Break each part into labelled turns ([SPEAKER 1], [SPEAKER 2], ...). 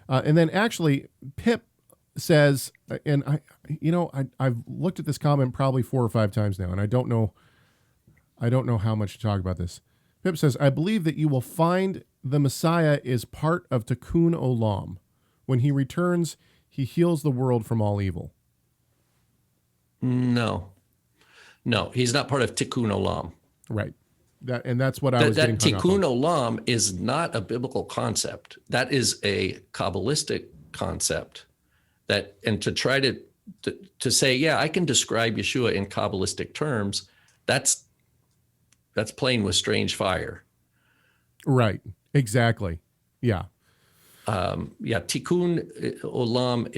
[SPEAKER 1] And then actually, Pip says, and I've looked at this comment probably 4 or 5 times now, and I don't know how much to talk about this. Pip says, I believe that you will find the Messiah is part of Tikkun Olam. When he returns, he heals the world from all evil.
[SPEAKER 2] No, he's not part of Tikkun Olam.
[SPEAKER 1] Right. That's what I was getting hung up on.
[SPEAKER 2] Tikkun Olam is not a biblical concept. That is a Kabbalistic concept. And to try to say, yeah, I can describe Yeshua in Kabbalistic terms, that's playing with strange fire.
[SPEAKER 1] Right. Exactly. Yeah.
[SPEAKER 2] Tikkun Olam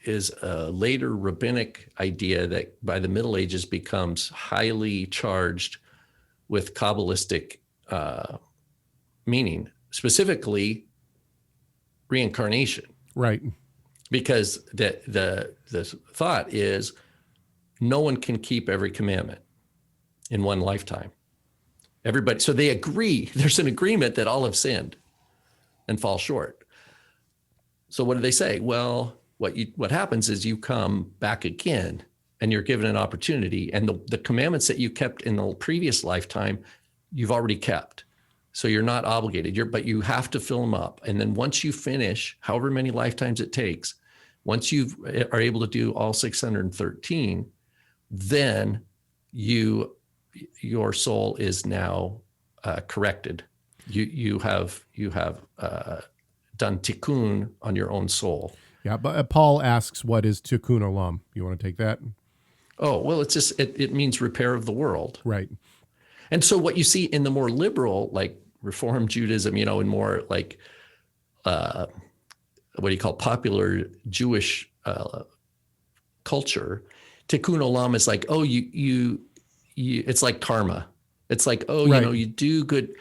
[SPEAKER 2] is a later rabbinic idea that by the Middle Ages becomes highly charged with Kabbalistic meaning, specifically reincarnation.
[SPEAKER 1] Right.
[SPEAKER 2] Because the thought is no one can keep every commandment in one lifetime. Everybody, so they agree, there's an agreement that all have sinned and fall short. So what do they say? Well, what happens is you come back again and you're given an opportunity, and the commandments that you kept in the previous lifetime, you've already kept. So you're not obligated, but you have to fill them up. And then once you finish, however many lifetimes it takes, once you are able to do all 613, then your soul is now corrected. You have done tikkun on your own soul.
[SPEAKER 1] Yeah, but Paul asks, what is Tikkun Olam? You want to take that?
[SPEAKER 2] Oh, well, it's just, it means repair of the world.
[SPEAKER 1] Right.
[SPEAKER 2] And so what you see in the more liberal, like Reform Judaism, and more like, what do you call popular Jewish culture, Tikkun Olam is like, oh, you it's like karma. It's like, oh,
[SPEAKER 1] right.
[SPEAKER 2] You do good,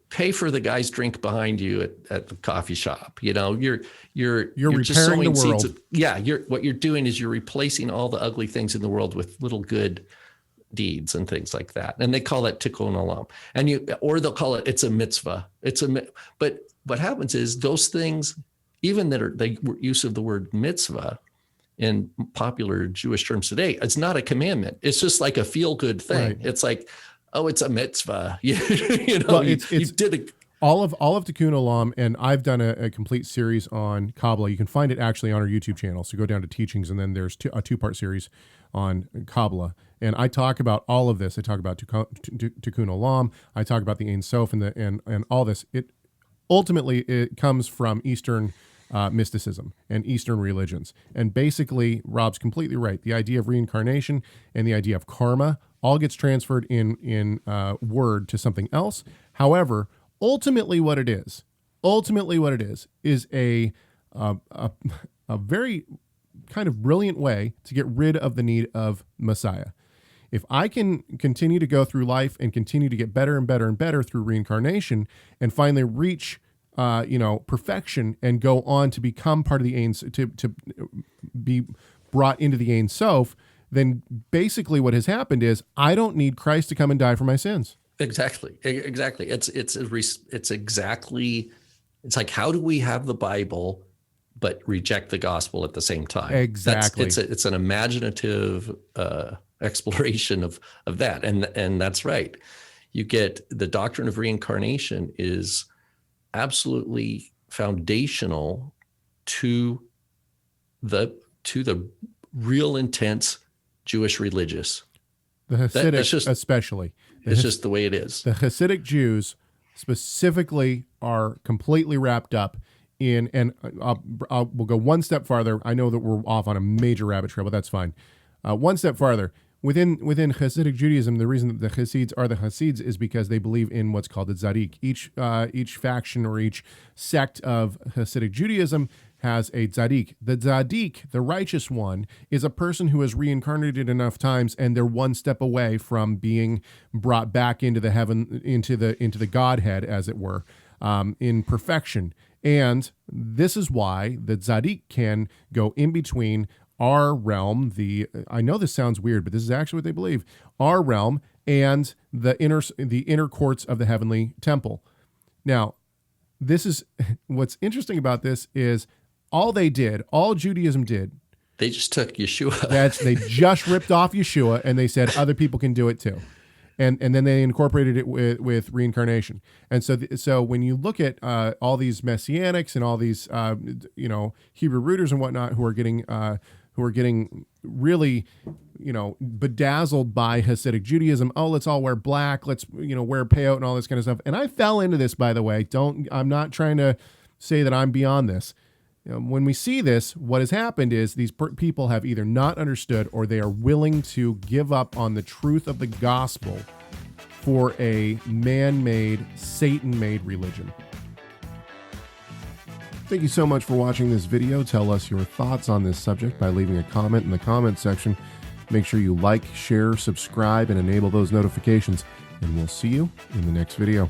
[SPEAKER 2] pay for the guy's drink behind you at the coffee shop. You're
[SPEAKER 1] repairing
[SPEAKER 2] just sowing
[SPEAKER 1] the world.
[SPEAKER 2] Seeds what you're doing is you're replacing all the ugly things in the world with little good deeds and things like that. And they call that Tikkun Olam. Or they'll call it's a mitzvah. But what happens is those things, even that are the use of the word mitzvah in popular Jewish terms today, it's not a commandment. It's just like a feel-good thing.
[SPEAKER 1] Right.
[SPEAKER 2] It's like, oh, it's a mitzvah.
[SPEAKER 1] Well, all of Tikkun Olam, and I've done a complete series on Kabbalah. You can find it actually on our YouTube channel. So go down to teachings, and then there's a 2-part series on Kabbalah. And I talk about all of this. I talk about Tikkun Olam. I talk about the Ein Sof and all this. It ultimately comes from Eastern mysticism and Eastern religions. And basically, Rob's completely right. The idea of reincarnation and the idea of karma all gets transferred in word to something else. However, ultimately what it is a very kind of brilliant way to get rid of the need of Messiah. If I can continue to go through life and continue to get better and better and better through reincarnation and finally reach perfection and go on to become part of the Ein, to be brought into the Ein Sof, then basically what has happened is I don't need Christ to come and die for my sins.
[SPEAKER 2] Exactly. It's like, how do we have the Bible but reject the gospel at the same time?
[SPEAKER 1] Exactly.
[SPEAKER 2] It's an imaginative exploration of that, and that's right. You get the doctrine of reincarnation is absolutely foundational to the real intense Jewish religious.
[SPEAKER 1] The Hasidic especially.
[SPEAKER 2] It's just the way it is.
[SPEAKER 1] The Hasidic Jews specifically are completely wrapped up in, and we'll go one step farther. I know that we're off on a major rabbit trail, but that's fine. One step farther. Within Hasidic Judaism, the reason that the Hasids are the Hasids is because they believe in what's called the Tzaddik. Each faction or each sect of Hasidic Judaism has a Tzaddik. The Tzaddik, the righteous one, is a person who has reincarnated enough times, and they're one step away from being brought back into the heaven, into the Godhead, as it were, in perfection. And this is why the Tzaddik can go in between our realm, I know this sounds weird, but this is actually what they believe, our realm and the inner courts of the heavenly temple. Now, this is what's interesting about this is all Judaism did.
[SPEAKER 2] They just took Yeshua.
[SPEAKER 1] They just ripped off Yeshua and they said other people can do it too. And then they incorporated it with reincarnation. And so when you look at all these messianics and all these Hebrew rooters and whatnot who are getting really bedazzled by Hasidic Judaism. Oh, let's all wear black. Let's wear peyote and all this kind of stuff. And I fell into this, by the way. I'm not trying to say that I'm beyond this. When we see this, what has happened is these people have either not understood or they are willing to give up on the truth of the gospel for a man-made, Satan-made religion. Thank you so much for watching this video. Tell us your thoughts on this subject by leaving a comment in the comment section. Make sure you like, share, subscribe, and enable those notifications. And we'll see you in the next video.